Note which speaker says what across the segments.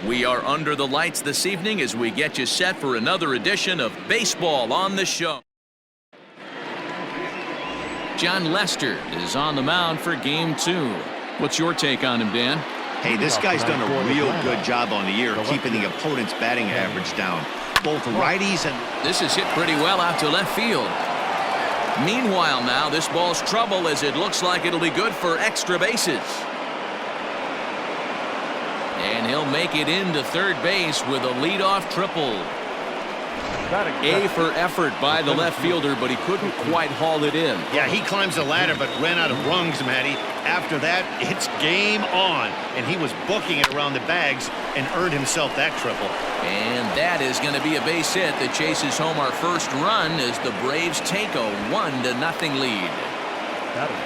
Speaker 1: We are under the lights this evening as we get you set for another edition of Baseball on the Show. John Lester is on the mound for Game 2. What's your take on him, Dan?
Speaker 2: Hey, this guy's done a real good job on the year keeping the opponent's batting average down. Both righties and...
Speaker 1: This is hit pretty well out to left field. Meanwhile now, this ball's trouble as it looks like it'll be good for extra bases. And he'll make it into third base with a leadoff triple. A for effort by the left fielder, but he couldn't quite haul it in.
Speaker 2: Yeah, he climbs the ladder but ran out of rungs, Matty. After that, it's game on. And he was booking it around the bags and earned himself that triple.
Speaker 1: And that is going to be a base hit that chases home our first run as the Braves take a 1-0 lead.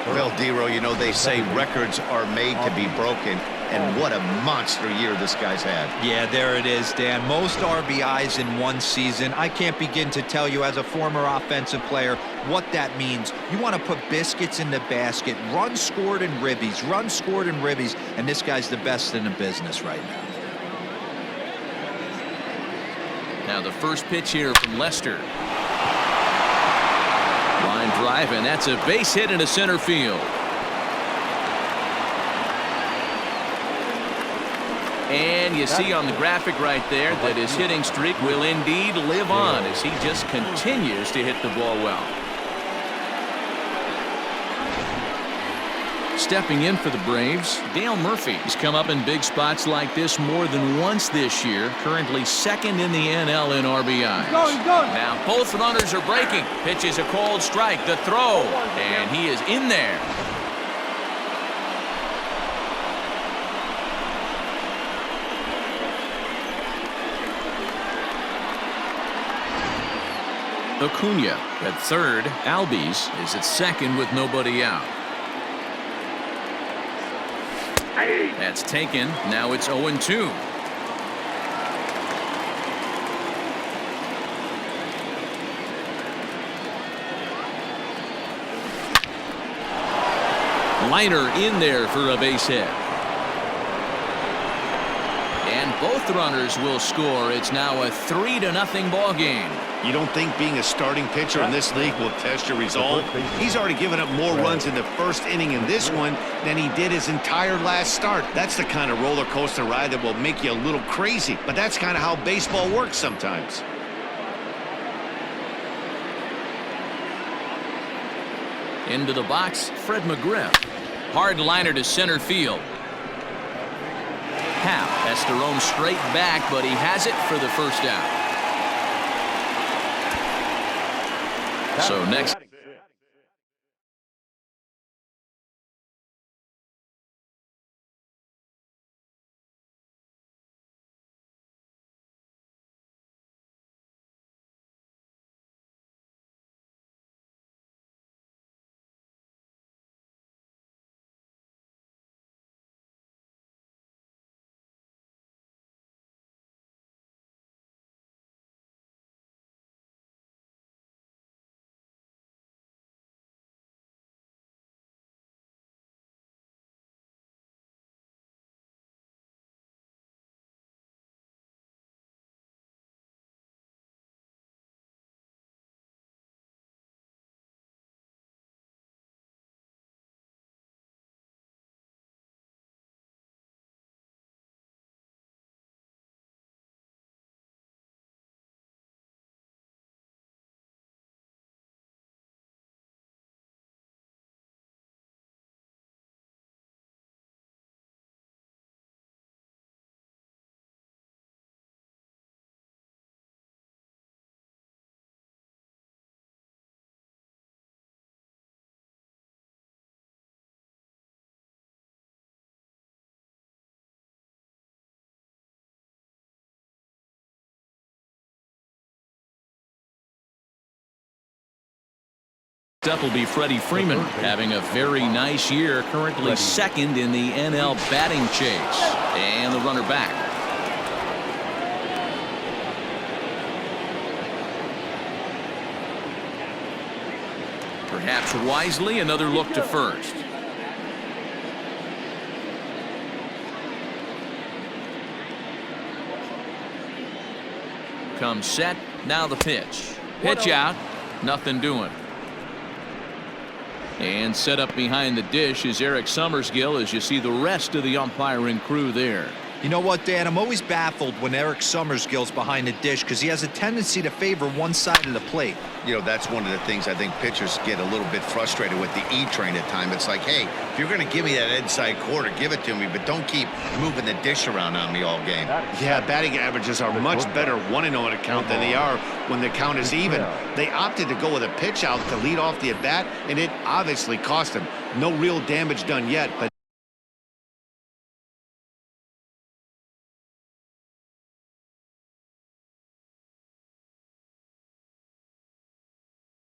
Speaker 2: Well, Dero, you know, they say records are made to be broken. And what a monster year this guy's had.
Speaker 3: Yeah, there it is, Dan. Most RBIs in one season. I can't begin to tell you as a former offensive player what that means. You want to put biscuits in the basket, runs scored in ribbies, and this guy's the best in the business right now.
Speaker 1: Now the first pitch here from Lester. Line drive, and that's a base hit into center field. And you see on the graphic right there that his hitting streak will indeed live on as he just continues to hit the ball well. Stepping in for the Braves, Dale Murphy has come up in big spots like this more than once this year, currently second in the NL in RBIs. Now both runners are breaking. Pitch is a cold strike, the throw, and he is in there. Acuna at third. Albies is at second with nobody out. That's taken. Now it's 0-2. Liner in there for a base hit. And both runners will score. It's now a 3-0 ball game.
Speaker 2: You don't think being a starting pitcher in this league will test your resolve? He's already given up more runs in the first inning in this one than he did his entire last start. That's the kind of roller coaster ride that will make you a little crazy. But that's kind of how baseball works sometimes.
Speaker 1: Into the box, Fred McGriff. Hard liner to center field. Happ has to roam straight back, but he has it for the first out. So next. Up will be Freddie Freeman, having a very nice year, currently second in the NL batting chase. And the runner back. Perhaps wisely, another look to first. comes set. Now the pitch. Pitch out. Nothing doing. And set up behind the dish is Eric Summersgill as you see the rest of the umpiring crew there.
Speaker 3: You know what, Dan? I'm always baffled when Eric Summersgill's behind the dish because he has a tendency to favor one side of the plate.
Speaker 2: You know, that's one of the things I think pitchers get a little bit frustrated with the E-train at times. It's like, hey, if you're going to give me that inside quarter, give it to me, but don't keep moving the dish around on me all game. Yeah, batting averages are much better 1-0 at a count than they are when the count is even. They opted to go with a pitch out to lead off the at-bat, and it obviously cost them. No real damage done yet, but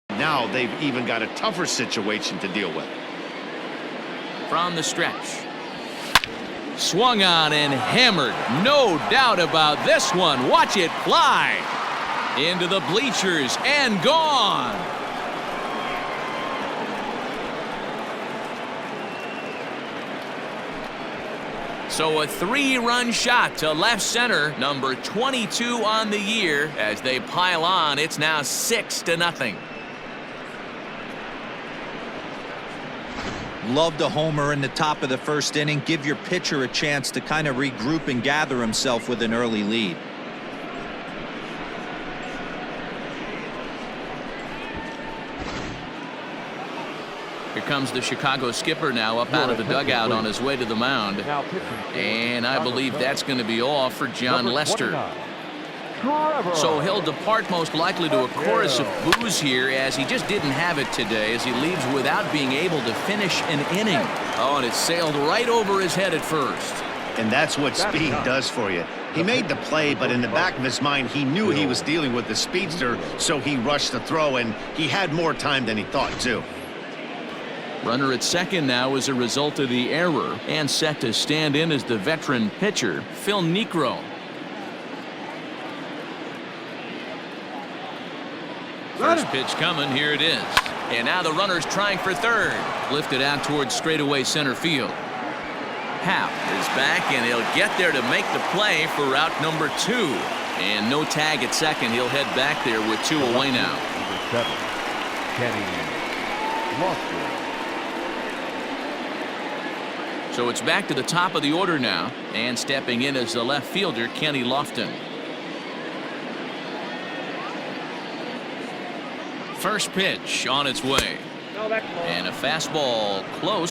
Speaker 2: now they've even got a tougher situation to deal with.
Speaker 1: From the stretch. Swung on and hammered. No doubt about this one. Watch it fly. Into the bleachers and gone. So a 3-run shot to left center. Number 22 on the year. As they pile on, it's now 6-0.
Speaker 3: Love the homer in the top of the first inning. Give your pitcher a chance to kind of regroup and gather himself with an early lead.
Speaker 1: Here comes the Chicago skipper now up out of the dugout on his way to the mound. And I believe that's going to be all for John Lester. So he'll depart most likely to a chorus of boos here as he just didn't have it today as he leaves without being able to finish an inning. Oh, and it sailed right over his head at first.
Speaker 2: And that's what speed does for you. He made the play, but in the back of his mind, he knew he was dealing with the speedster, so he rushed the throw, and he had more time than he thought, too.
Speaker 1: Runner at second now as a result of the error, and set to stand in as the veteran pitcher, Phil Niekro. First pitch coming, here it is. And now the runner's trying for third. Lifted out towards straightaway center field. Happ is back, and he'll get there to make the play for route number 2. And no tag at second. He'll head back there with 2 away now. So it's back to the top of the order now. And stepping in as the left fielder, Kenny Lofton. First pitch on its way. And a fastball close.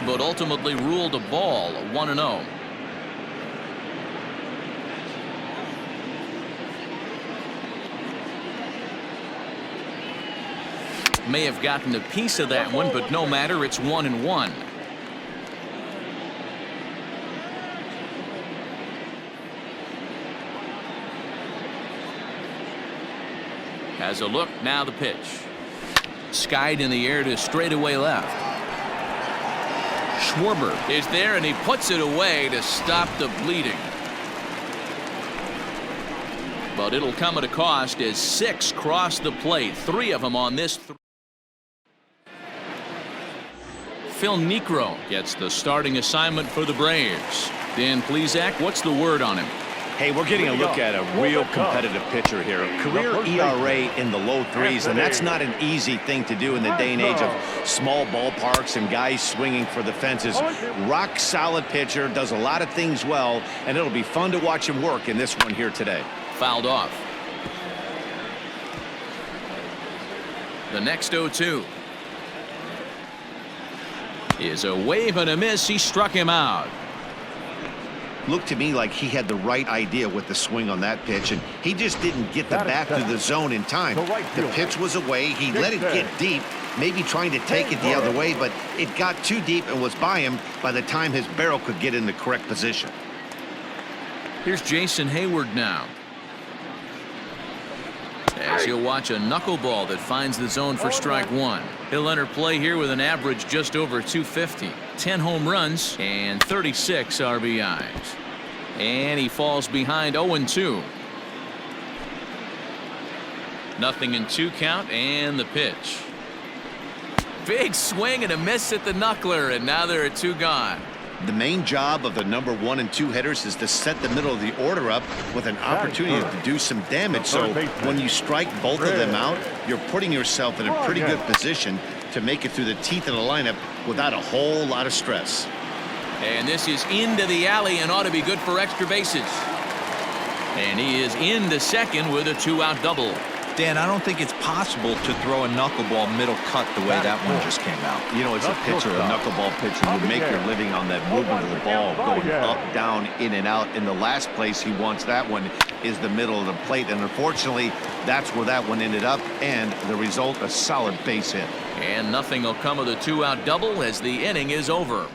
Speaker 1: But ultimately ruled a ball, 1-0. May have gotten a piece of that one, but no matter, it's 1-1. Has a look, now the pitch. Skied in the air to straightaway left. Schwarber is there, and he puts it away to stop the bleeding. But it'll come at a cost as 6 cross the plate, 3 of them on this. Phil Niekro gets the starting assignment for the Braves. Dan Plesac, what's the word on him?
Speaker 2: Hey, we're getting a look at a real competitive pitcher here. A career ERA in the low 3s, and that's not an easy thing to do in the day and age of small ballparks and guys swinging for the fences. Rock solid pitcher, does a lot of things well, and it'll be fun to watch him work in this one here today.
Speaker 1: Fouled off. The next 0-2 is a wave and a miss. He struck him out.
Speaker 2: Looked to me like he had the right idea with the swing on that pitch, and he just didn't get the bat to the zone in time. The pitch was away. He let it get deep, maybe trying to take it the other way, but it got too deep and was by him by the time his barrel could get in the correct position.
Speaker 1: Here's Jason Hayward now. As he'll watch a knuckleball that finds the zone for strike 1. He'll enter play here with an average just over 250. 10 home runs and 36 RBIs. And he falls behind 0-2. Nothing in 2 count, and the pitch. Big swing and a miss at the knuckler, and now there are 2 gone.
Speaker 2: The main job of the number 1 and 2 hitters is to set the middle of the order up with an opportunity to do some damage. So when you strike both of them out, you're putting yourself in a pretty good position to make it through the teeth of the lineup without a whole lot of stress.
Speaker 1: And this is into the alley and ought to be good for extra bases. And he is into second with a 2-out double.
Speaker 3: Dan, I don't think it's possible to throw a knuckleball middle cut the way that one just came out.
Speaker 4: You know, as a pitcher, a knuckleball pitcher, you make your living on that movement of the ball, going up, down, in and out. And the last place he wants that one is the middle of the plate. And unfortunately, that's where that one ended up. And the result, a solid base hit.
Speaker 1: And nothing will come of the 2-out double as the inning is over.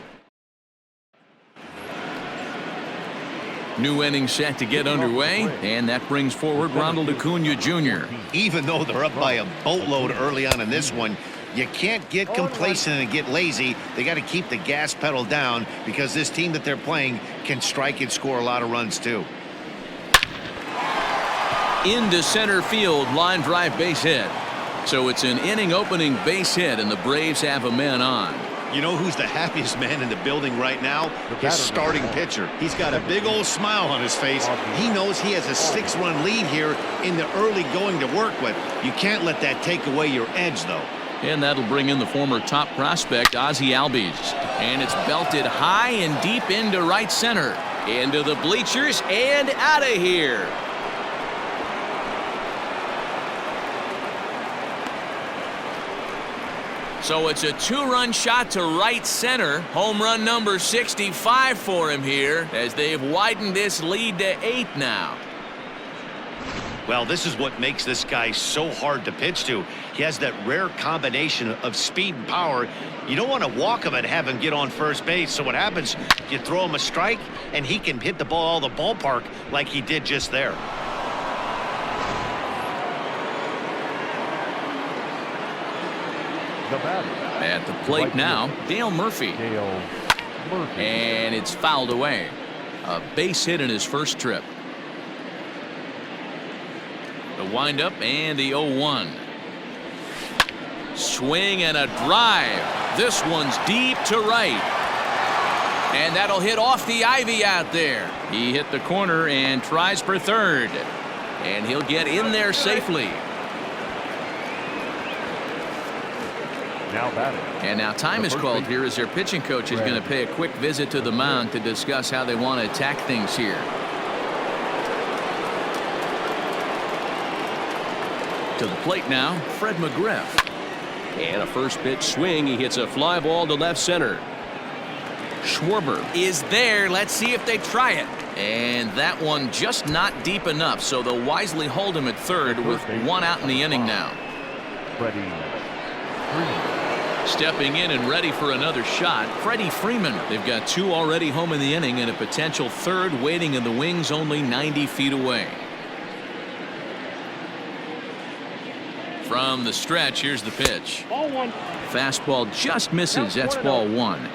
Speaker 1: New inning set to get underway, and that brings forward Ronald Acuna Jr.
Speaker 2: Even though they're up by a boatload early on in this one, you can't get complacent and get lazy. They got to keep the gas pedal down because this team that they're playing can strike and score a lot of runs too.
Speaker 1: Into center field, line drive base hit. So it's an inning opening base hit, and the Braves have a man on.
Speaker 2: You know who's the happiest man in the building right now? His starting pitcher. He's got a big old smile on his face. He knows he has a 6-run lead here in the early going to work with. You can't let that take away your edge, though.
Speaker 1: And that'll bring in the former top prospect, Ozzie Albies. And it's belted high and deep into right center. Into the bleachers and out of here. So it's a 2-run shot to right center. Home run number 65 for him here as they've widened this lead to 8 now.
Speaker 2: Well, this is what makes this guy so hard to pitch to. He has that rare combination of speed and power. You don't want to walk him and have him get on first base. So what happens, you throw him a strike, and he can hit the ball all the ballpark like he did just there.
Speaker 1: At the plate now, Dale Murphy. And it's fouled away. A base hit in his first trip. The windup and the 0-1. Swing and a drive. This one's deep to right. And that'll hit off the ivy out there. He hit the corner and tries for third. And he'll get in there safely. And now time is called here as their pitching coach is going to pay a quick visit to the mound to discuss how they want to attack things here. To the plate now, Fred McGriff. And a first pitch swing. He hits a fly ball to left center. Schwarber is there. Let's see if they try it. And that one just not deep enough, so they'll wisely hold him at third with 1 out in the inning now. Stepping in and ready for another shot, Freddie Freeman. They've got 2 already home in the inning and a potential third waiting in the wings only 90 feet away. From the stretch, here's the pitch.
Speaker 5: Ball 1.
Speaker 1: Fastball just misses. That's ball 1.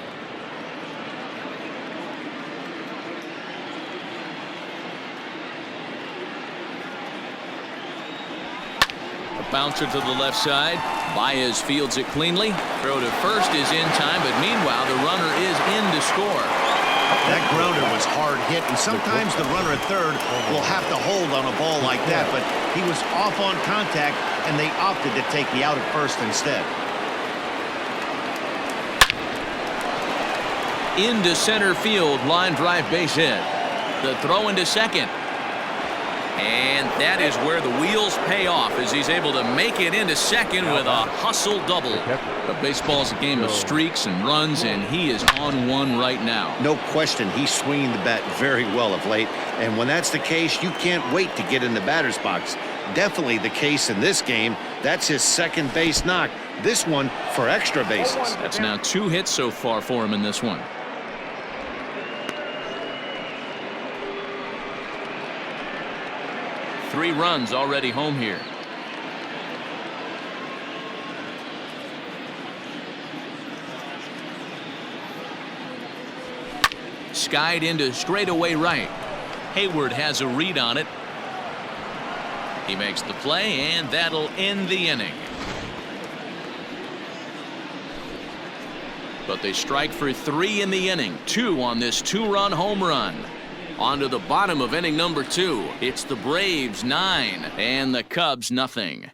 Speaker 1: Bouncer to the left side. Baez fields it cleanly. Throw to first is in time, but meanwhile the runner is in to score.
Speaker 2: That grounder was hard hit, and sometimes the runner at third will have to hold on a ball like that, but he was off on contact, and they opted to take the out at first instead.
Speaker 1: Into center field, line drive base hit. The throw into second. And that is where the wheels pay off as he's able to make it into second with a hustle double. But baseball's a game of streaks and runs, and he is on one right now.
Speaker 2: No question, he's swinging the bat very well of late. And when that's the case, you can't wait to get in the batter's box. Definitely the case in this game. That's his second base knock. This one for extra bases.
Speaker 1: That's now 2 hits so far for him in this one. Three runs already home here. Skied into straightaway right. Hayward has a read on it. He makes the play, and that'll end the inning. But they strike for 3 in the inning. 2 on this 2-run home run. On to the bottom of inning number 2. It's the Braves 9 and the Cubs nothing.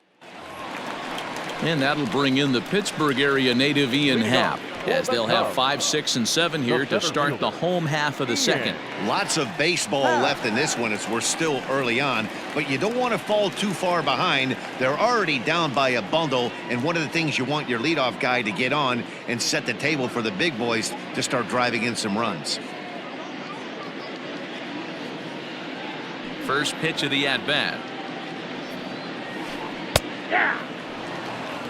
Speaker 1: And that'll bring in the Pittsburgh area native Ian Happ, as they'll have 5, 6, and 7 here to start the home half of the second.
Speaker 2: Lots of baseball left in this one as we're still early on, but you don't want to fall too far behind. They're already down by a bundle, and one of the things you want your leadoff guy to get on and set the table for the big boys to start driving in some runs.
Speaker 1: First pitch of the at-bat.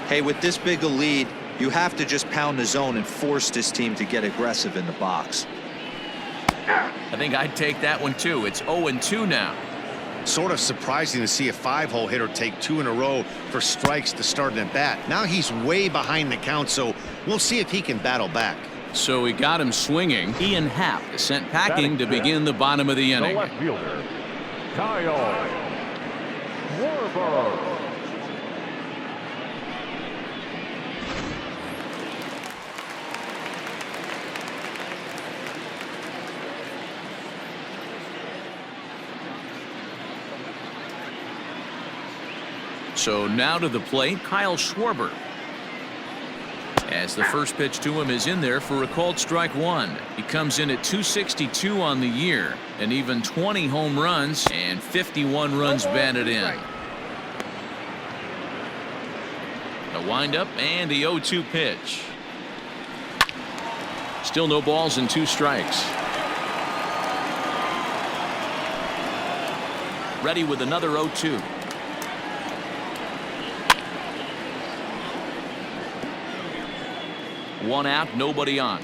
Speaker 3: Hey, with this big a lead, you have to just pound the zone and force this team to get aggressive in the box.
Speaker 1: I think I'd take that one too. It's 0-2 now.
Speaker 2: Sort of surprising to see a 5-hole hitter take 2 in a row for strikes to start an at-bat. Now he's way behind the count, so we'll see if he can battle back.
Speaker 1: So he got him swinging. Ian Happ is sent packing to begin the bottom of the inning.
Speaker 5: The left fielder, Kyle Schwarber.
Speaker 1: So now to the plate, Kyle Schwarber. As the first pitch to him is in there for a called strike 1. He comes in at 262 on the year, and even 20 home runs and 51 runs batted in. A windup and the 0-2 pitch. Still no balls and 2 strikes. Ready with another 0-2. One out, nobody on.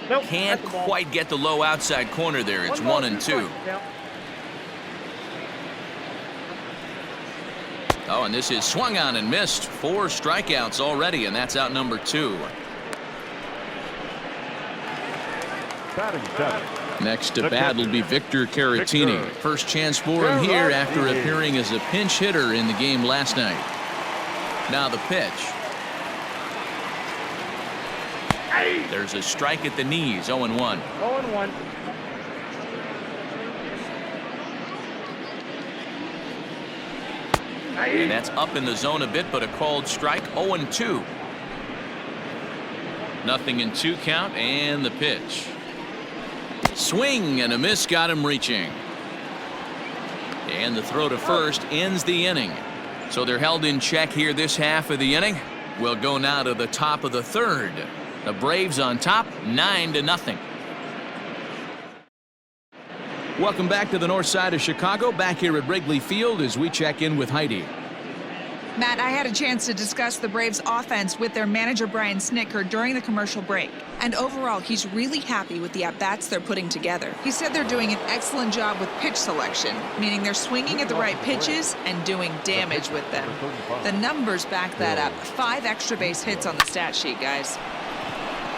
Speaker 1: Can't quite get the low outside corner there. It's 1-2. Oh, and this is swung on and missed. 4 strikeouts already, and that's out number 2. Next to bat will be Victor Caratini. First chance for him here after appearing as a pinch hitter in the game last night. Now the pitch. There's a strike at the knees. 0-1.
Speaker 5: 0-1.
Speaker 1: And that's up in the zone a bit, but a called strike. 0-2. Nothing in 2 count, and the pitch. Swing and a miss got him reaching. And the throw to first ends the inning. So they're held in check here this half of the inning. We'll go now to the top of the 3rd. The Braves on top, 9-0. Welcome back to the north side of Chicago, back here at Wrigley Field as we check in with Heidi.
Speaker 6: Matt, I had a chance to discuss the Braves offense with their manager Brian Snitker during the commercial break. And overall, he's really happy with the at-bats they're putting together. He said they're doing an excellent job with pitch selection, meaning they're swinging at the right pitches and doing damage with them. The numbers back that up. 5 extra base hits on the stat sheet, guys.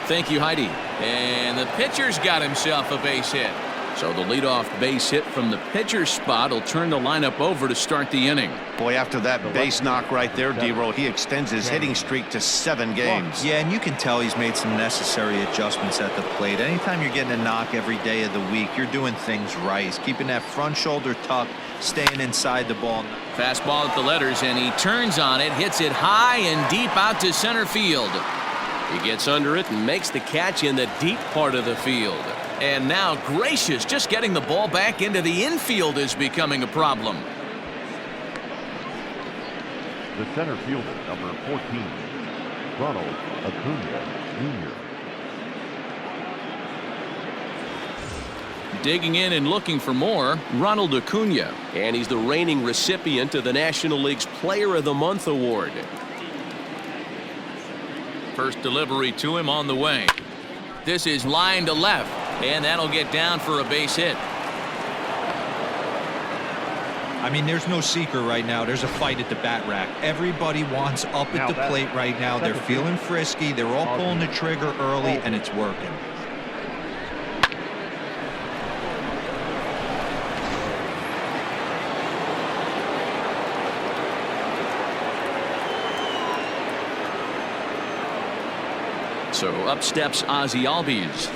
Speaker 1: Thank you, Heidi. And the pitcher's got himself a base hit. So the leadoff base hit from the pitcher's spot will turn the lineup over to start the inning.
Speaker 2: Boy, after that base knock right there, D-Roll, he extends his hitting streak to 7 games.
Speaker 3: Yeah, and you can tell he's made some necessary adjustments at the plate. Anytime you're getting a knock every day of the week, you're doing things right. He's keeping that front shoulder tucked, staying inside the ball.
Speaker 1: Fastball at the letters, and he turns on it, hits it high and deep out to center field. He gets under it and makes the catch in the deep part of the field. And now Gracious, just getting the ball back into the infield is becoming a problem.
Speaker 5: The center fielder, number 14, Ronald Acuna Jr.
Speaker 1: Digging in and looking for more, Ronald Acuna. And he's the reigning recipient of the National League's Player of the Month award. First delivery to him on the way. This is line to left, and that'll get down for a base hit.
Speaker 3: I mean, there's no secret right now. There's a fight at the bat rack. Everybody wants up at the plate right now. They're feeling frisky. They're all pulling the trigger early, and it's working.
Speaker 1: So up steps Ozzie Albies.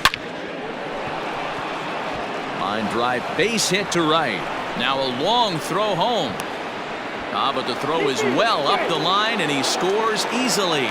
Speaker 1: Line drive, base hit to right. Now a long throw home. But the throw is well up the line, and he scores easily.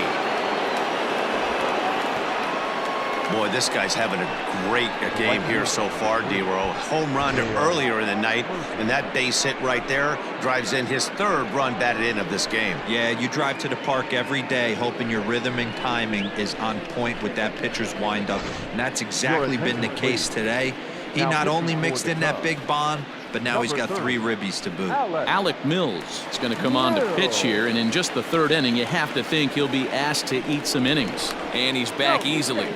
Speaker 4: Boy, this guy's having a great game here so far, D-Row. Home run earlier in the night, and that base hit right there drives in his third run batted in of this game.
Speaker 3: Yeah, you drive to the park every day hoping your rhythm and timing is on point with that pitcher's windup, and that's exactly been the case today. He not only mixed in that big bomb, but now he's got 3 ribbies to boot.
Speaker 1: Alec Mills is going to come on to pitch here, and in just the third inning, you have to think he'll be asked to eat some innings. And he's back easily.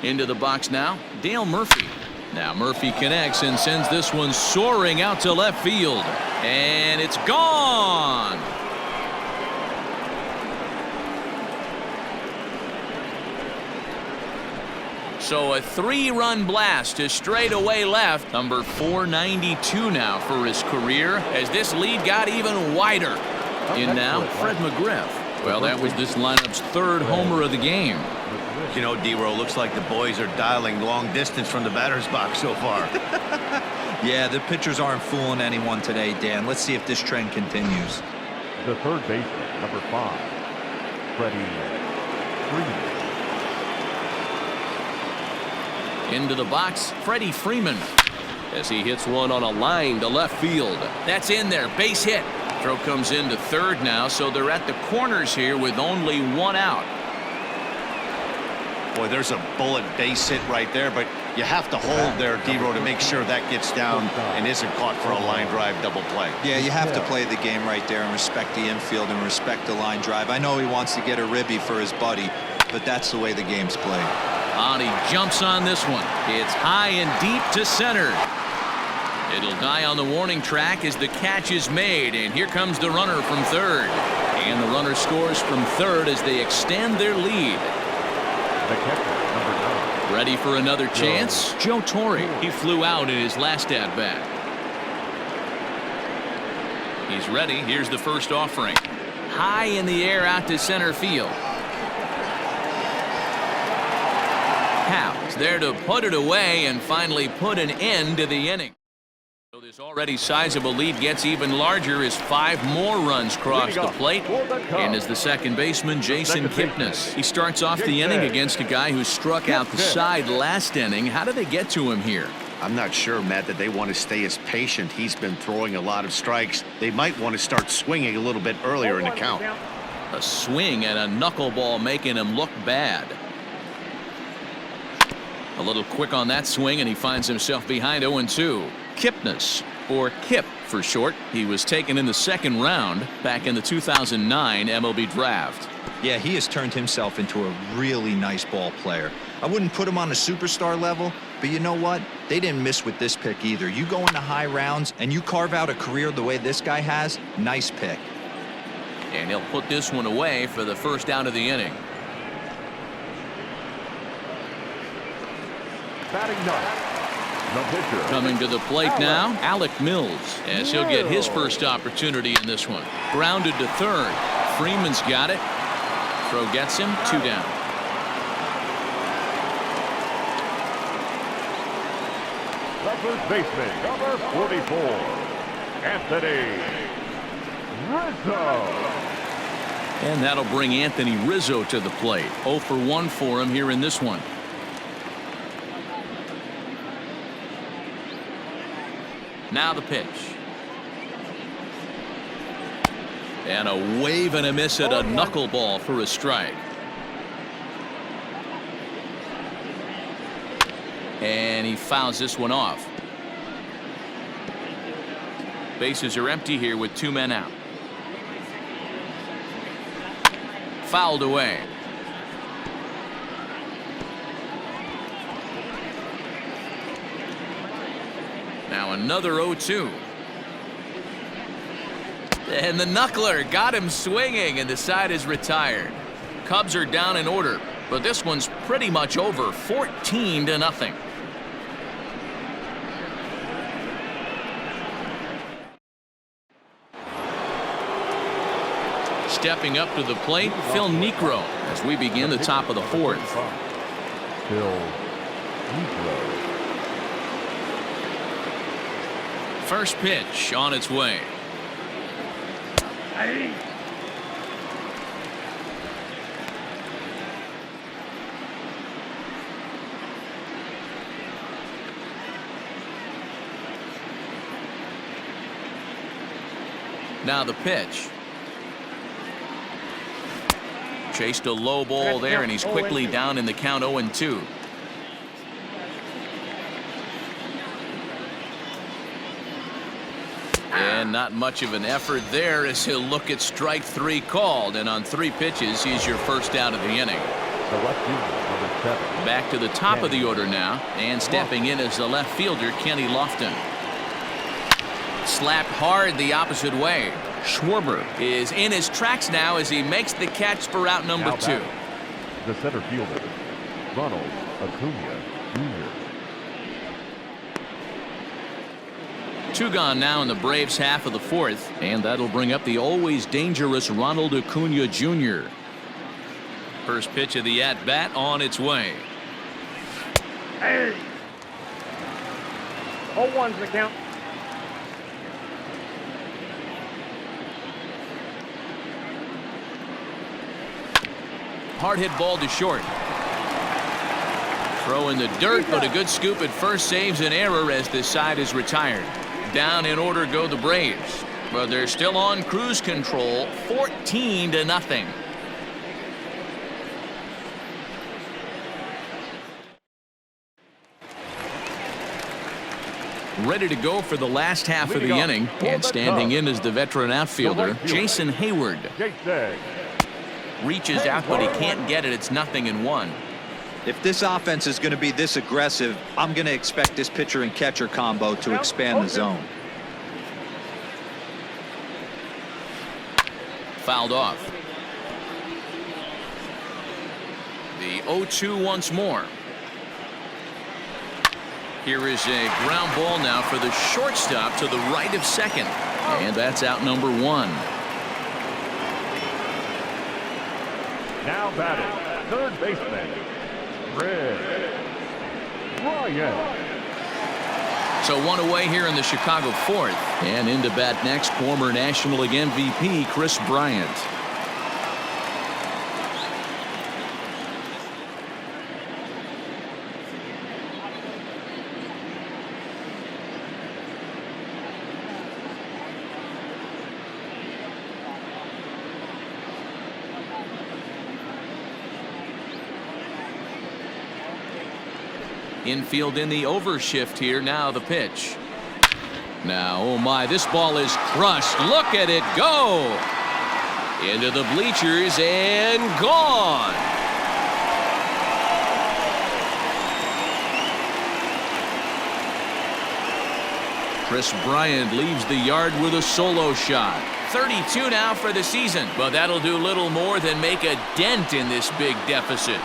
Speaker 1: Into the box now, Dale Murphy. Now Murphy connects and sends this one soaring out to left field. And it's gone. So a 3-run blast to straightaway left. Number 492 now for his career, as this lead got even wider. In now, Fred McGriff. Well, that was this lineup's 3rd homer of the game.
Speaker 4: You know, D-Row, looks like the boys are dialing long distance from the batter's box so far.
Speaker 3: Yeah, the pitchers aren't fooling anyone today, Dan. Let's see if this trend continues.
Speaker 5: The third baseman, number 5, Freddie Freeman.
Speaker 1: Into the box, Freddie Freeman, as he hits one on a line to left field. That's in there, base hit. Throw comes into third now, so they're at the corners here with only 1 out.
Speaker 4: Boy, there's a bullet base hit right there, but you have to hold there, D-Row, to make sure that gets down and isn't caught for a line drive double play.
Speaker 3: Yeah, you have to play the game right there and respect the infield and respect the line drive. I know he wants to get a ribby for his buddy, but that's the way the game's played.
Speaker 1: And he jumps on this one. It's high and deep to center. It'll die on the warning track as the catch is made, and here comes the runner from third. And the runner scores from third as they extend their lead.
Speaker 5: The catcher, number 9.
Speaker 1: Ready for another chance? Joe Torre. He flew out in his last at-bat. He's ready. Here's the first offering. High in the air out to center field. Howe's there to put it away and finally put an end to the inning. So this already sizable lead gets even larger as 5 more runs cross the plate. And as the second baseman, Jason Kipnis. He starts off the inning against a guy who struck out the side last inning. How did they get to him here?
Speaker 4: I'm not sure, Matt, that they want to stay as patient. He's been throwing a lot of strikes. They might want to start swinging a little bit earlier in the count.
Speaker 1: A swing and a knuckleball making him look bad. A little quick on that swing, and he finds himself behind 0-2. Kipnis, or Kip for short. He was taken in the 2nd round back in the 2009 MLB draft.
Speaker 3: Yeah, he has turned himself into a really nice ball player. I wouldn't put him on a superstar level, but you know what? They didn't miss with this pick either. You go into high rounds and you carve out a career the way this guy has, nice pick.
Speaker 1: And he'll put this one away for the first out of the inning.
Speaker 5: Batting 9. The pitcher.
Speaker 1: Coming to the plate now, Alec Mills, as he'll get his first opportunity in this one. Grounded to third. Freeman's got it. Throw gets him, 2 down.
Speaker 5: The first baseman, number 44, Anthony Rizzo.
Speaker 1: And that'll bring Anthony Rizzo to the plate. 0 for 1 for him here in this one. Now the pitch. And a wave and a miss at a knuckleball for a strike. And he fouls this one off. Bases are empty here with 2 men out. Fouled away. Now another 0-2. And the knuckler got him swinging, and the side is retired. Cubs are down in order, but this one's pretty much over, 14-0. Stepping up to the plate, Phil Niekro, as we begin the top of the fourth.
Speaker 5: Phil Niekro.
Speaker 1: First pitch on its way. Now the pitch. Chased a low ball there, and he's quickly down in the count 0-2. And not much of an effort there as he'll look at strike 3 called, and on 3 pitches he's your first out of the inning.
Speaker 5: The left fielder, number 7.
Speaker 1: Back to the top of the order now, and stepping in as the left fielder, Kenny Lofton. Slapped hard the opposite way. Schwarber is in his tracks now as he makes the catch for out number 2.
Speaker 5: The center fielder, Ronald Acuna Jr.
Speaker 1: 2 gone now in the Braves half of the fourth, and that'll bring up the always dangerous Ronald Acuna Jr. First pitch of the at-bat on its way.
Speaker 7: Hey! 0-1's the count.
Speaker 1: Hard hit ball to short. Throw in the dirt, but a good scoop at first saves an error as this side is retired. Down in order go the Braves, but they're still on cruise control, 14-0. Ready to go for the last half of the inning, and standing in is the veteran outfielder, Jason Hayward. Reaches out, but he can't get it. It's 0-1.
Speaker 3: If this offense is going to be this aggressive, I'm going to expect this pitcher and catcher combo to expand the zone.
Speaker 1: Fouled off. The 0-2 once more. Here is a ground ball now for the shortstop to the right of second. And that's out number 1.
Speaker 5: Now batting, third baseman, Chris Bryant.
Speaker 1: So 1 away here in the Chicago fourth. And into bat next, former National League MVP Chris Bryant. Infield in the overshift here. Now the pitch. Now, oh my, this ball is crushed. Look at it go. Into the bleachers and gone. Chris Bryant leaves the yard with a solo shot. 32 now for the season, but that'll do little more than make a dent in this big deficit.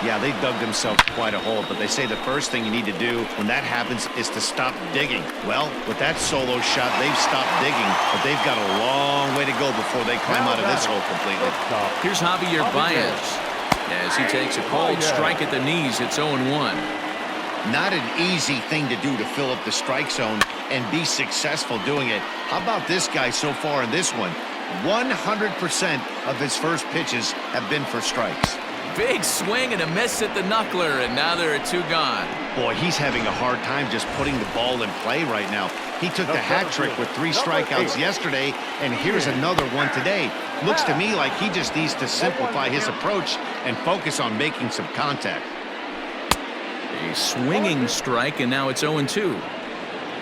Speaker 2: Yeah, they dug themselves quite a hole, but they say the first thing you need to do when that happens is to stop digging. Well, with that solo shot, they've stopped digging, but they've got a long way to go before they climb out of this hole completely.
Speaker 1: Here's Javier Baez as he takes a cold strike at the knees. It's 0-1.
Speaker 2: Not an easy thing to do to fill up the strike zone and be successful doing it. How about this guy so far in this one? 100% of his first pitches have been for strikes.
Speaker 1: Big swing and a miss at the knuckler, and now there are 2 gone.
Speaker 2: Boy, he's having a hard time just putting the ball in play right now. He took the hat trick with 3 strikeouts yesterday, and here's another one today. Looks to me like he just needs to simplify his approach and focus on making some contact.
Speaker 1: A swinging strike, and now it's 0-2.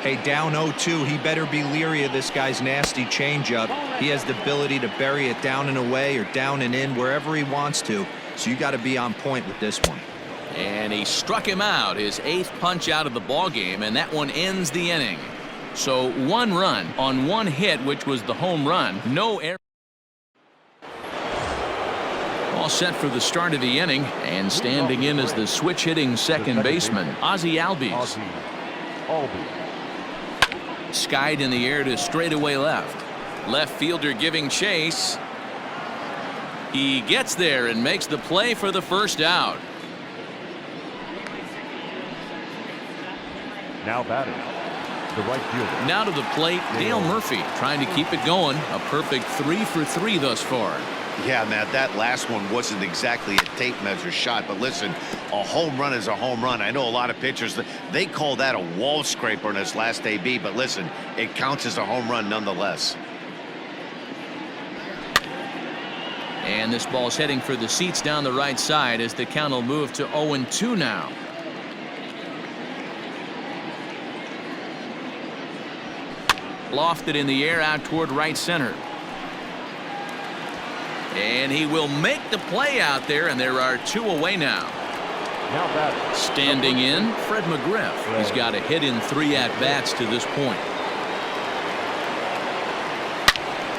Speaker 3: Hey, down 0-2, he better be leery of this guy's nasty changeup. He has the ability to bury it down and away or down and in wherever he wants to. So you got to be on point with this one.
Speaker 1: And he struck him out, his 8th punch out of the ball game, and that one ends the inning. So 1 run on 1 hit, which was the home run. No error. All set for the start of the inning, and standing in as the switch hitting second baseman, Ozzie Albies.
Speaker 5: Albee.
Speaker 1: Skied in the air to straightaway left. Left fielder giving chase. He gets there and makes the play for the first out.
Speaker 5: Now batting, the right fielder.
Speaker 1: Now to the plate, Dale Murphy trying to keep it going. A perfect 3 for 3 thus far.
Speaker 2: Yeah, Matt, that last one wasn't exactly a tape measure shot, but listen, a home run is a home run. I know a lot of pitchers, they call that a wall scraper in his last AB, but listen, it counts as a home run nonetheless.
Speaker 1: And this ball's heading for the seats down the right side as the count will move to 0-2 now. Lofted in the air out toward right center. And he will make the play out there, and there are 2 away now.
Speaker 5: Now batting.
Speaker 1: Standing in, Fred McGriff. He's got a hit in 3 at-bats to this point.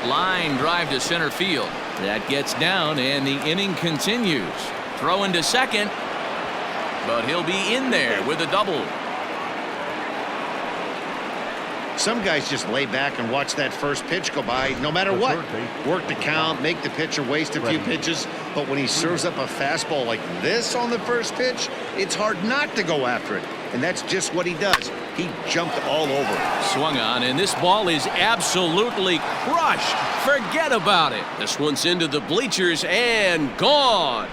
Speaker 1: Line drive to center field. That gets down, and the inning continues. Throw into second, but he'll be in there with a double.
Speaker 2: Some guys just lay back and watch that first pitch go by no matter what. Work the count, make the pitcher waste a few pitches, but when he serves up a fastball like this on the first pitch, it's hard not to go after it, and that's just what he does. He jumped all over it.
Speaker 1: Swung on, and this ball is absolutely crushed. Forget about it. This one's into the bleachers and gone.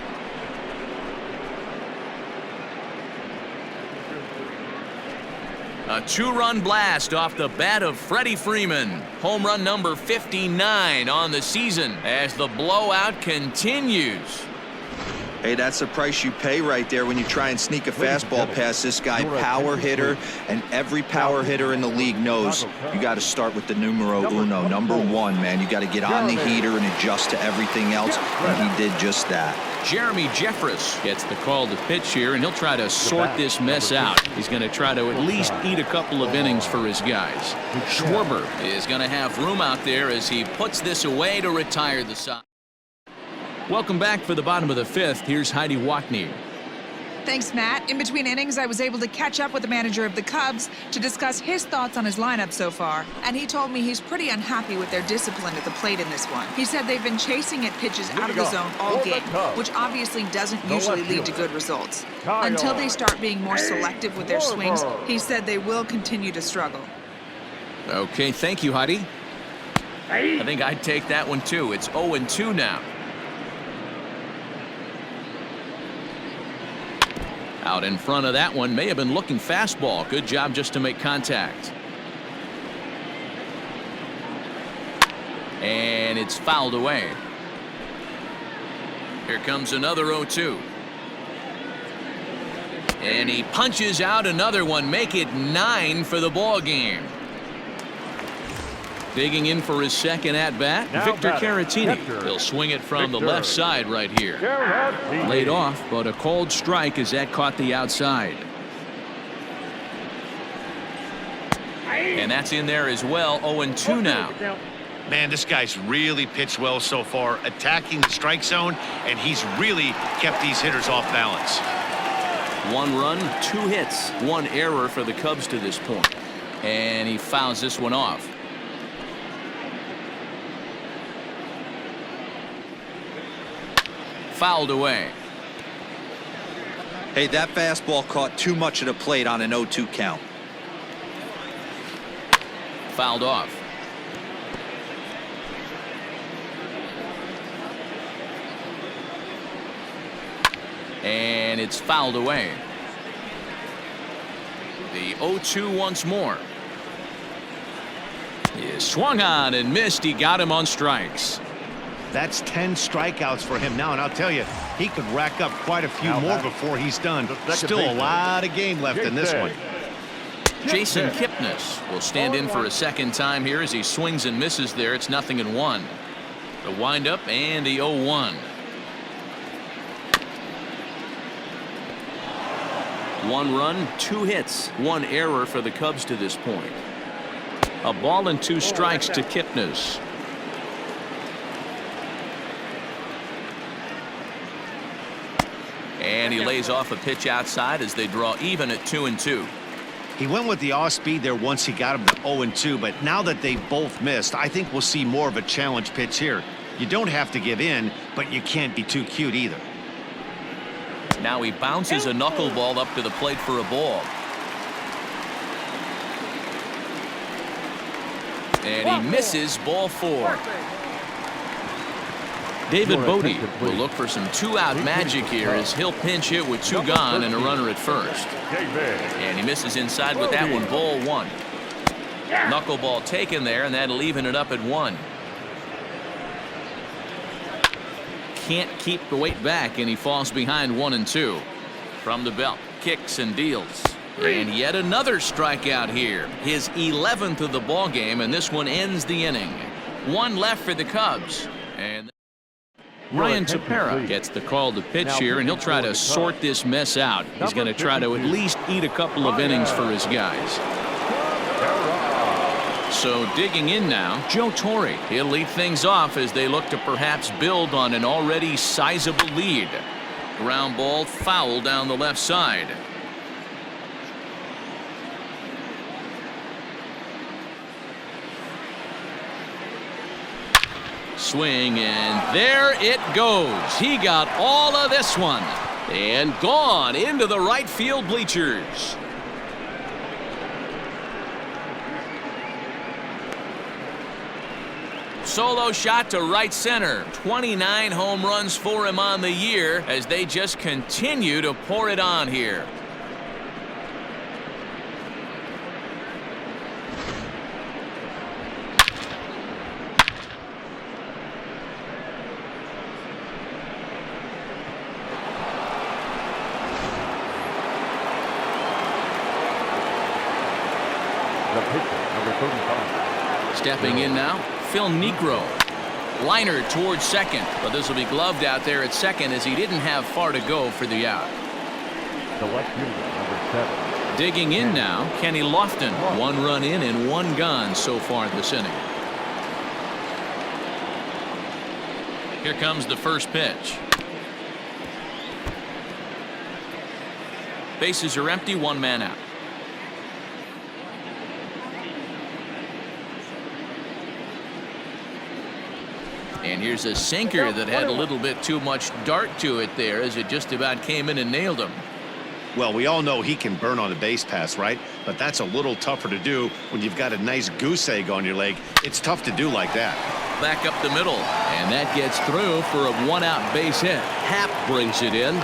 Speaker 1: A 2-run blast off the bat of Freddie Freeman. Home run number 59 on the season as the blowout continues.
Speaker 3: Hey, that's the price you pay right there when you try and sneak a fastball past this guy. Power hitter, and every power hitter in the league knows you got to start with the numero uno, number 1, man. You got to get on the heater and adjust to everything else, and he did just that.
Speaker 1: Jeremy Jeffress gets the call to pitch here, and he'll try to sort this mess out. He's going to try to at least eat a couple of innings for his guys. Schwarber is going to have room out there as he puts this away to retire the side. Welcome back for the bottom of the 5th. Here's Heidi Watney.
Speaker 6: Thanks, Matt. In between innings, I was able to catch up with the manager of the Cubs to discuss his thoughts on his lineup so far. And he told me he's pretty unhappy with their discipline at the plate in this one. He said they've been chasing at pitches out of the zone all game, which obviously doesn't usually lead to good results. Until they start being more selective with their swings, he said they will continue to struggle.
Speaker 1: Okay, thank you, Heidi. I think I'd take that one, too. It's 0-2 now. Out in front of that one, may have been looking fastball. Good job just to make contact. And it's fouled away. Here comes another 0-2. And he punches out another one. Make it 9 for the ball game. Digging in for his second at-bat, Victor Caratini. He'll swing it from the left side right here. Laid off, but a called strike as that caught the outside. And that's in there as well. 0-2 now.
Speaker 2: Man, this guy's really pitched well so far, attacking the strike zone, and he's really kept these hitters off balance.
Speaker 1: 1 run, 2 hits, 1 error for the Cubs to this point. And he fouls this one off. Fouled away.
Speaker 3: Hey, that fastball caught too much of the plate on an 0-2 count.
Speaker 1: Fouled off. And it's fouled away. The 0-2 once more. He swung on and missed. He got him on strikes.
Speaker 2: That's 10 strikeouts for him now, and I'll tell you, he could rack up quite a few more before he's done. Still a lot of game left in this one.
Speaker 1: Jason Kipnis will stand in for a second time here as he swings and misses there. It's 0-1. The windup and the 0-1. 1 run, 2 hits, 1 error for the Cubs to this point. A ball and 2 strikes to Kipnis. And he lays off a pitch outside as they draw even at 2-2.
Speaker 2: He went with the off speed there once he got him to 0-2, but now that they both missed, I think we'll see more of a challenge pitch here. You don't have to give in, but you can't be too cute either.
Speaker 1: Now he bounces a knuckleball up to the plate for a ball. And he misses ball 4. David Bodie will look for some two-out magic here as he'll pinch hit with 2 gone and a runner at first. And he misses inside with that one, ball 1. Knuckleball taken there, and that'll even it up at 1. Can't keep the weight back, and he falls behind 1-2. From the belt, kicks and deals. And yet another strikeout here. His 11th of the ball game, and this one ends the inning. 1 left for the Cubs. And Ryan Tepera gets the call to pitch here, and he'll try to sort this mess out. He's going to try to at least eat a couple of innings for his guys. So digging in now, Joe Torre. He'll lead things off as they look to perhaps build on an already sizable lead. Ground ball foul down the left side. Swing, and there it goes. He got all of this one and gone into the right field bleachers. Solo shot to right center. 29 home runs for him on the year as they just continue to pour it on here. Stepping in now, Phil Niekro. Liner towards second, but this will be gloved out there at second as he didn't have far to go for the out.
Speaker 5: The left fielder, number 7.
Speaker 1: Digging in now, Kenny Lofton. 1 run in and 1 gone so far this inning. Here comes the first pitch. Bases are empty, 1 man out. And here's a sinker that had a little bit too much dart to it there as it just about came in and nailed him.
Speaker 2: Well, we all know he can burn on a base pass, right? But that's a little tougher to do when you've got a nice goose egg on your leg. It's tough to do like that.
Speaker 1: Back up the middle, and that gets through for a 1-out base hit. Happ brings it in.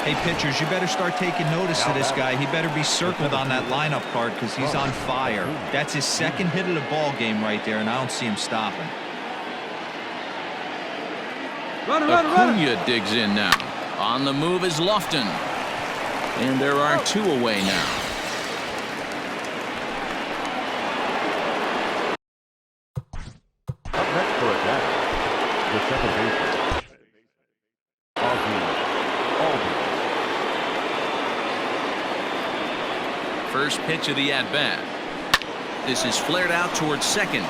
Speaker 3: Hey, pitchers, you better start taking notice of this guy. He better be circled on that lineup card because he's on fire. That's his 2nd hit of the ball game right there, and I don't see him stopping.
Speaker 1: Acuna digs in now. On the move is Lofton. And there are 2 away now.
Speaker 5: Up next for a bat, the second baseman.
Speaker 1: First pitch of the at-bat. This is flared out towards second.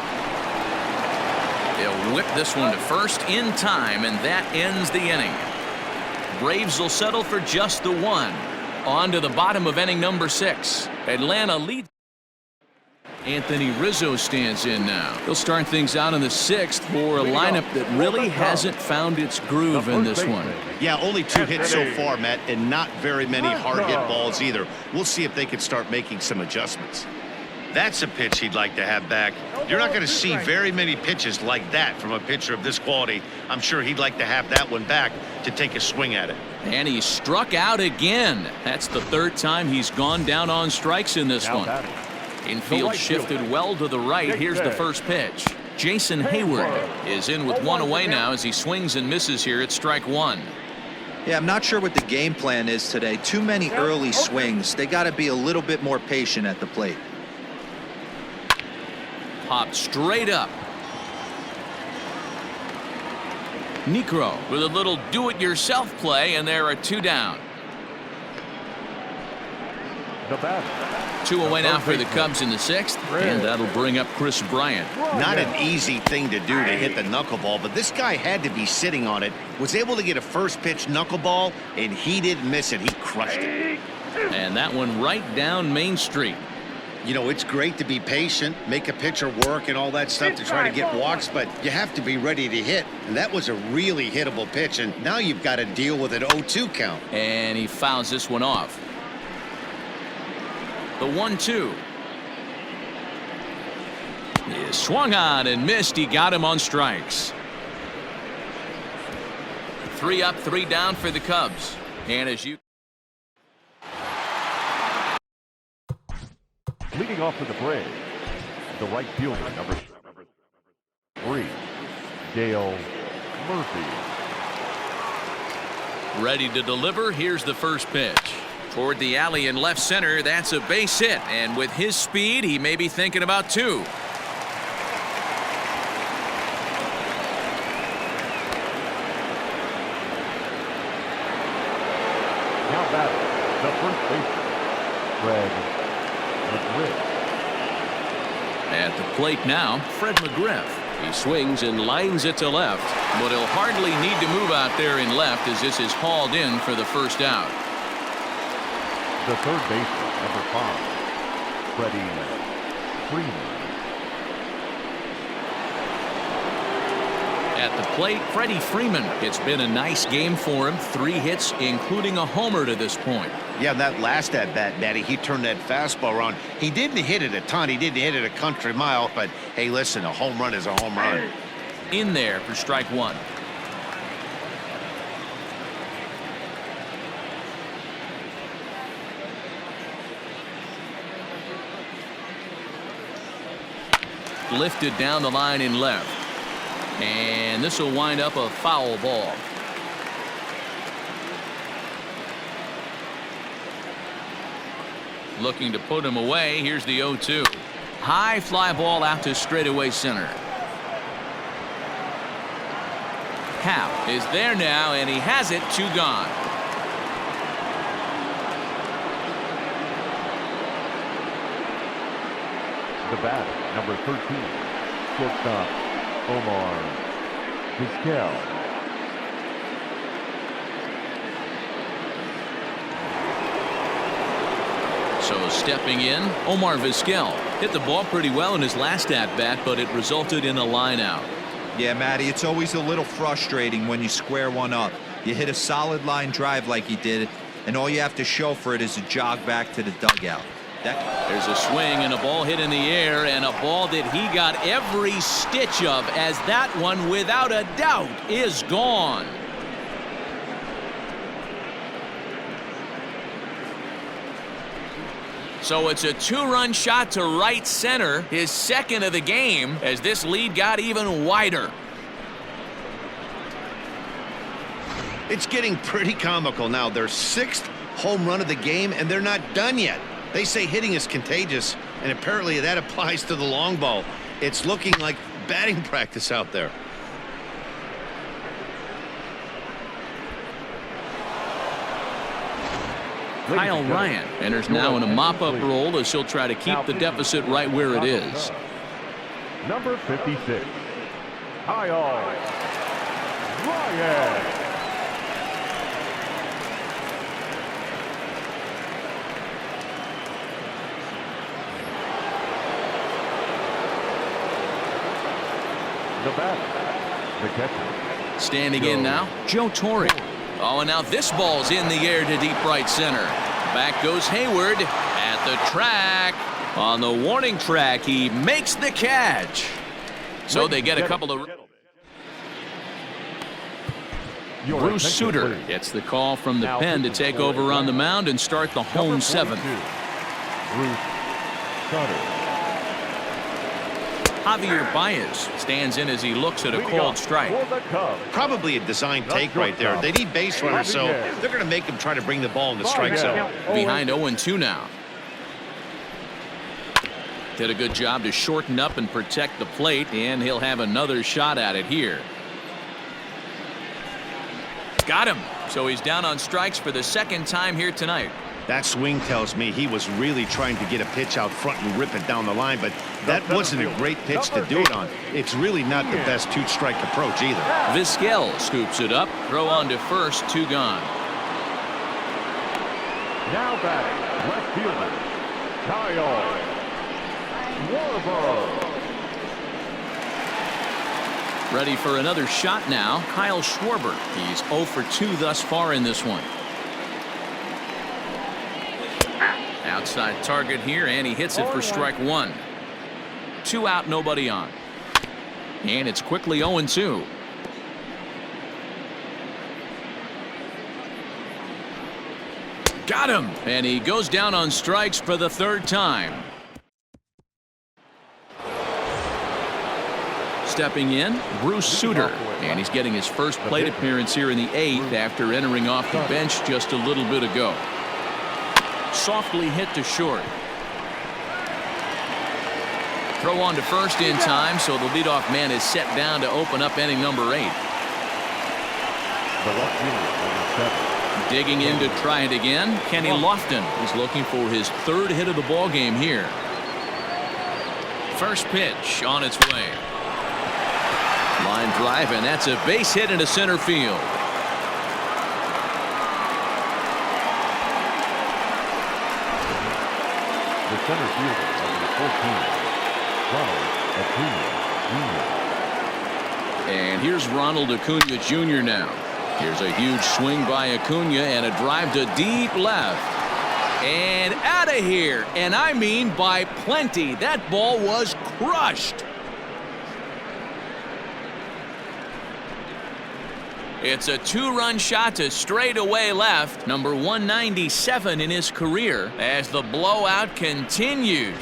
Speaker 1: They'll whip this one to first in time, and that ends the inning. Braves will settle for just the 1. On to the bottom of inning number 6. Atlanta leads. Anthony Rizzo stands in now. He'll start things out in the 6th for a lineup that really hasn't found its groove in this one.
Speaker 2: Yeah, only 2 hits so far, Matt, and not very many hard hit balls either. We'll see if they can start making some adjustments. That's a pitch he'd like to have back. You're not going to see very many pitches like that from a pitcher of this quality. I'm sure he'd like to have that one back to take a swing at it.
Speaker 1: And he struck out again. That's the 3rd time he's gone down on strikes in this one. Infield shifted well to the right. Here's the first pitch. Jason Hayward is in with 1 away now as he swings and misses here at strike 1.
Speaker 3: Yeah, I'm not sure what the game plan is today. Too many early swings. They got to be a little bit more patient at the plate.
Speaker 1: Popped straight up. Niekro with a little do-it-yourself play, and there are 2 down.
Speaker 5: The batter.
Speaker 1: 2 away now for the Cubs in the 6th, and that'll bring up Chris Bryant.
Speaker 2: Not an easy thing to do to hit the knuckleball, but this guy had to be sitting on it, was able to get a first pitch knuckleball, and he didn't miss it. He crushed it.
Speaker 1: And that one right down Main Street.
Speaker 2: You know, it's great to be patient, make a pitcher work and all that stuff to try to get walks, but you have to be ready to hit. And that was a really hittable pitch, and now you've got to deal with an 0-2 count.
Speaker 1: And he fouls this one off. The 1-2. He swung on and missed. He got him on strikes. 3 up, 3 down for the Cubs. And as you
Speaker 5: Leading off for the Braves, the right fielder, number 3, Dale Murphy.
Speaker 1: ready to deliver. Here's the first pitch. Toward the alley in left center. That's a base hit. And with his speed, he may be thinking about 2.
Speaker 5: Now batting, the first baseman, Fred McGriff.
Speaker 1: At the plate now, Fred McGriff. He swings and lines it to left, but he'll hardly need to move out there in left as this is hauled in for the first out.
Speaker 5: The third baseman, number 5, Freddie Freeman.
Speaker 1: At the plate, Freddie Freeman. It's been a nice game for him. 3 hits, including a homer to this point.
Speaker 2: Yeah, that last at-bat, Daddy, he turned that fastball around. He didn't hit it a ton. He didn't hit it a country mile. But, hey, listen, a home run is a home run.
Speaker 1: In there for strike 1. Lifted down the line in left. And this will wind up a foul ball. Looking to put him away. Here's the 0-2. High fly ball out to straightaway center. Happ is there now, and he has it. 2 gone.
Speaker 5: The bat, number 13, shortstop, Omar Vizquel.
Speaker 1: So stepping in, Omar Vizquel hit the ball pretty well in his last at-bat, but it resulted in a line out.
Speaker 3: Yeah, Matty, it's always a little frustrating when you square one up. You hit a solid line drive like he did, and all you have to show for it is a jog back to the dugout.
Speaker 1: There's a swing and a ball hit in the air, and a ball that he got every stitch of, as that one, without a doubt, is gone. So it's a 2-run shot to right center, his second of the game, as this lead got even wider.
Speaker 2: It's getting pretty comical now. Their 6th home run of the game, and they're not done yet. They say hitting is contagious, and apparently that applies to the long ball. It's looking like batting practice out there.
Speaker 1: Kyle Ryan enters now in a mop-up role as he'll try to keep the deficit right where it is.
Speaker 5: Number 56, Kyle Ryan. The batter, the catcher.
Speaker 1: Standing in now, Joe Torre. Oh, and now this ball's in the air to deep right center. Back goes Hayward at the track. On the warning track, he makes the catch. So they get a couple of... Bruce Sutter gets the call from the pen to take over on the mound and start the home 7th.
Speaker 5: Bruce Sutter.
Speaker 1: Javier Baez stands in as he looks at a called strike.
Speaker 2: Probably a design take right there. They need base runners, so they're going to make him try to bring the ball in the strike zone.
Speaker 1: Behind 0-2 now. Did a good job to shorten up and protect the plate, and he'll have another shot at it here. Got him. So he's down on strikes for the 2nd time here tonight.
Speaker 2: That swing tells me he was really trying to get a pitch out front and rip it down the line, but that wasn't a great pitch to do it on. It's really not the best 2-strike approach either.
Speaker 1: Vizquel scoops it up. Throw on to first. 2 gone.
Speaker 5: Now batting, left fielder, Kyle Schwarber.
Speaker 1: Ready for another shot now. Kyle Schwarber. He's 0 for 2 thus far in this one. Outside target here, and he hits it for strike 1. 2 out, nobody on. And it's quickly 0-2. Got him! And he goes down on strikes for the 3rd time. Stepping in, Bruce Sutter, and he's getting his first plate appearance here in the 8th after entering off the bench just a little bit ago. Softly hit to short. Throw on to first in time, so the leadoff man is set down to open up inning number 8.
Speaker 5: The left fielder, number 7.
Speaker 1: Digging in to try it again, Kenny Lofton is looking for his 3rd hit of the ball game here. First pitch on its way. Line drive, and that's a base hit into center field.
Speaker 5: The center fielder, number 14, Ronald Acuna Jr.
Speaker 1: And here's Ronald Acuna Jr. now. Here's a huge swing by Acuna and a drive to deep left. And out of here. And I mean by plenty. That ball was crushed. It's a 2-run shot to straightaway left. Number 197 in his career as the blowout continues.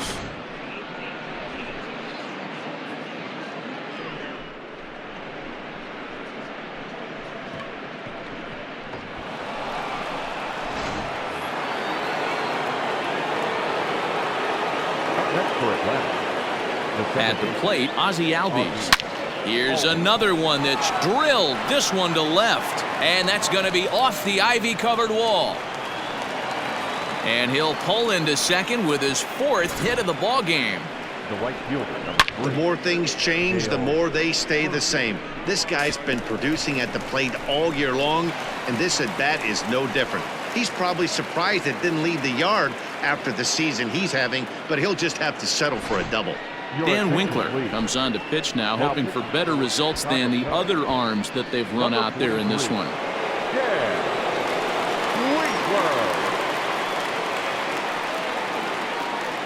Speaker 1: At the plate, Ozzie Albies. Here's another one that's drilled, this one to left, and that's going to be off the ivy-covered wall. And he'll pull into second with his 4th hit of the ball game.
Speaker 5: The right fielder, number 3.
Speaker 2: The more things change, the more they stay the same. This guy's been producing at the plate all year long, and this at-bat is no different. He's probably surprised it didn't leave the yard after the season he's having, but he'll just have to settle for a double.
Speaker 1: Dan Winkler comes on to pitch now, hoping for better results than the other arms that they've run out there in this one.
Speaker 5: Dan Winkler.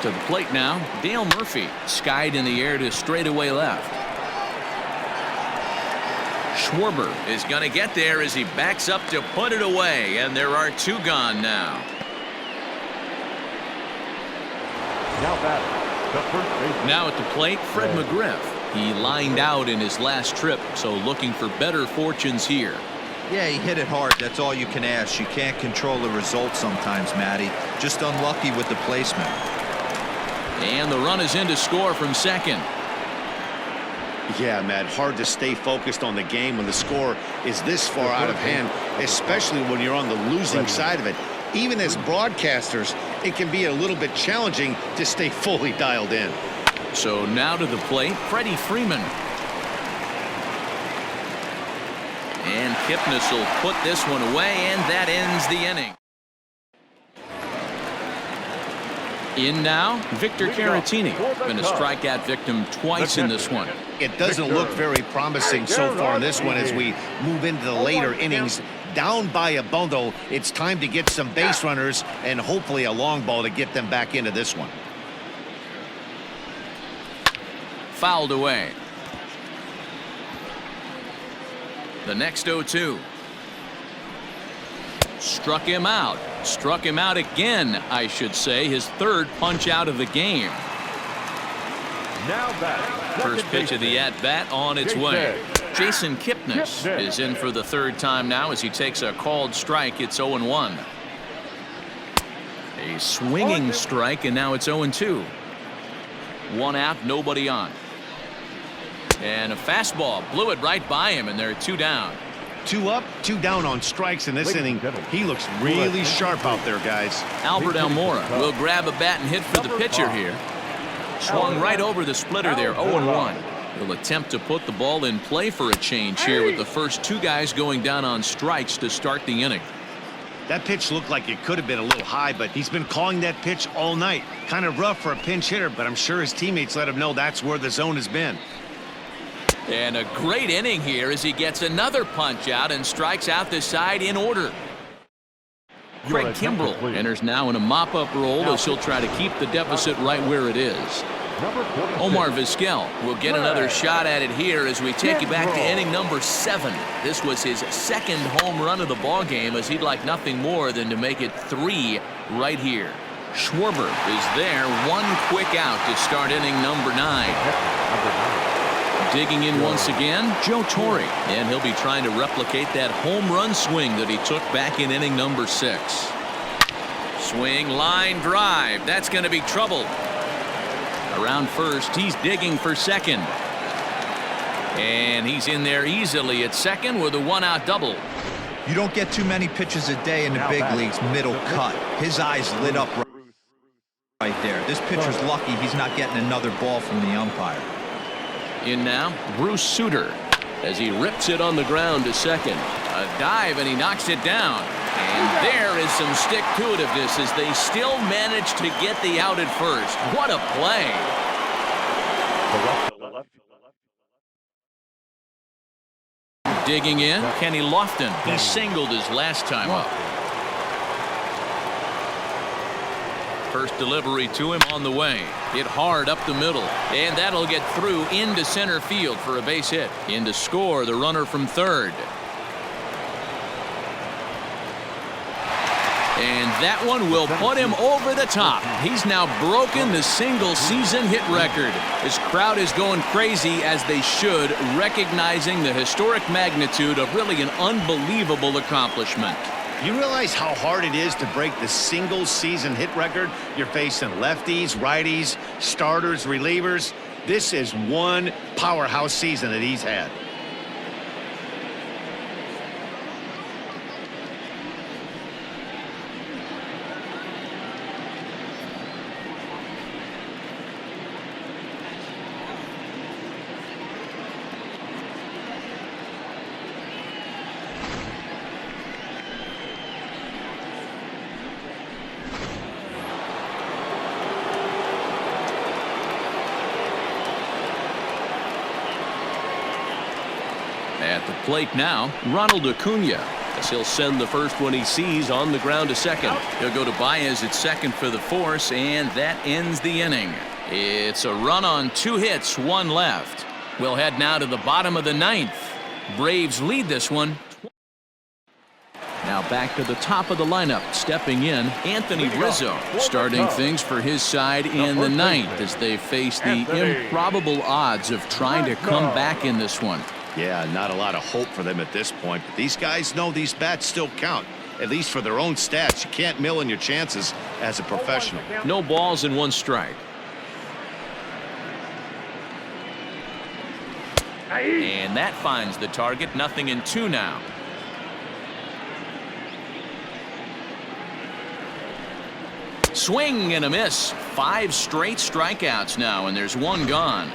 Speaker 1: To the plate now, Dale Murphy, skied in the air to straightaway left. Schwarber is going to get there as he backs up to put it away, and there are 2 gone now.
Speaker 5: Now batting.
Speaker 1: Now at the plate, Fred McGriff. He lined out in his last trip, so looking for better fortunes here.
Speaker 3: Yeah, he hit it hard. That's all you can ask. You can't control the result sometimes, Matty. Just unlucky with the placement.
Speaker 1: And the run is in to score from second.
Speaker 2: Yeah, Matt, hard to stay focused on the game when the score is this far out of hand, especially when you're on the losing side of it. Even as broadcasters, it can be a little bit challenging to stay fully dialed in.
Speaker 1: So now to the plate, Freddie Freeman. And Kipnis will put this one away, and that ends the inning. In now, Victor Caratini. Been a strikeout victim twice in this one.
Speaker 2: It doesn't look very promising so far in this one as we move into the later innings. Down by a bundle, it's time to get some base runners and hopefully a long ball to get them back into this one.
Speaker 1: Fouled away. The next 0-2. Struck him out. Struck him out again, I should say. His 3rd punch out of the game.
Speaker 5: Now batting.
Speaker 1: First pitch of the at-bat on its way. Jason Kipnis is in for the 3rd time now as he takes a called strike. It's 0-1. A swinging strike, and now it's 0-2. 1 out, nobody on. And a fastball blew it right by him, and there are 2 down.
Speaker 2: 2 up, 2 down on strikes in this inning. He looks really sharp out there, guys.
Speaker 1: Albert Almora will grab a bat and hit for the pitcher here. Swung right over the splitter there, 0-1. He'll attempt to put the ball in play for a change here with the first 2 guys going down on strikes to start the inning.
Speaker 2: That pitch looked like it could have been a little high, but he's been calling that pitch all night. Kind of rough for a pinch hitter, but I'm sure his teammates let him know that's where the zone has been.
Speaker 1: And a great inning here as he gets another punch out and strikes out the side in order. Craig Kimbrell enters now in a mop-up role as he'll try to keep the deficit right where it is. Omar Vizquel will get another shot at it here as we take you back to inning number 7. This was his second home run of the ball game, as he'd like nothing more than to make it 3 right here. Schwarber is there, one quick out to start inning number 9. Digging in once again, Joe Torre, and he'll be trying to replicate that home run swing that he took back in inning number 6. Swing, line drive. That's going to be trouble. Around first, he's digging for second. And he's in there easily at second with a 1-out double.
Speaker 3: You don't get too many pitches a day in the big leagues middle cut. His eyes lit up right there. This pitcher's lucky he's not getting another ball from the umpire.
Speaker 1: In now, Bruce Sutter, as he rips it on the ground to second. A dive, and he knocks it down. And there is some stick-to-itiveness as they still manage to get the out at first. What a play. Digging in, Kenny Lofton. He singled his last time up. First delivery to him on the way. Hit hard up the middle. And that'll get through into center field for a base hit. In to score the runner from third. And that one will put him over the top. He's now broken the single-season hit record. His crowd is going crazy, as they should, recognizing the historic magnitude of really an unbelievable accomplishment.
Speaker 2: You realize how hard it is to break the single-season hit record? You're facing lefties, righties, starters, relievers. This is one powerhouse season that he's had.
Speaker 1: At the plate now, Ronald Acuna, as he'll send the first one he sees on the ground to second. He'll go to Baez at second for the force, and that ends the inning. It's a run on 2 hits, 1 left. We'll head now to the bottom of the 9th. Braves lead this one. Now back to the top of the lineup, stepping in, Anthony Rizzo, starting things for his side in the 9th as they face the improbable odds of trying to come back in this one.
Speaker 2: Yeah, not a lot of hope for them at this point, but these guys know these bats still count, at least for their own stats. You can't mill in your chances as a professional.
Speaker 1: No balls and 1 strike. And that finds the target. 0-2 now. Swing and a miss. 5 straight strikeouts now, and there's 1 gone.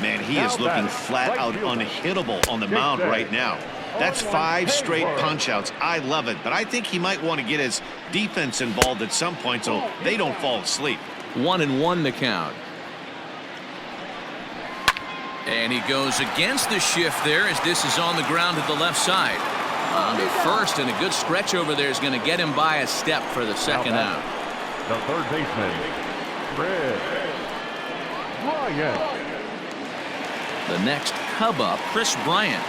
Speaker 2: Man, he is looking flat out unhittable on the mound right now. That's 5 straight punch-outs. I love it, but I think he might want to get his defense involved at some point so they don't fall asleep.
Speaker 1: 1-1 the count. And he goes against the shift there as this is on the ground at the left side. On to first, and a good stretch over there is going to get him by a step for the second out.
Speaker 5: The third baseman, Chris Bryant.
Speaker 1: The next Cub up, Chris Bryant.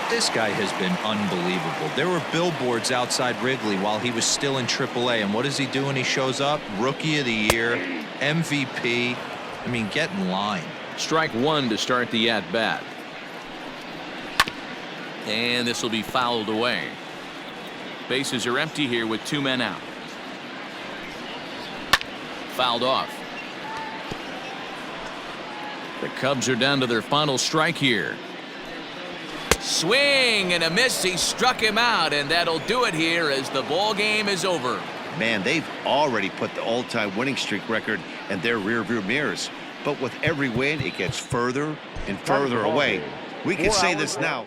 Speaker 3: This guy has been unbelievable. There were billboards outside Wrigley while he was still in AAA, and what does he do when he shows up? Rookie of the Year, MVP. I mean, get in line.
Speaker 1: Strike 1 to start the at-bat. And this will be fouled away. Bases are empty here with 2 men out. Fouled off. The Cubs are down to their final strike here. Swing and a miss. He struck him out, and that'll do it here as the ball game is over.
Speaker 2: Man, they've already put the all-time winning streak record in their rearview mirrors. But with every win, it gets further and further away. We can say this now.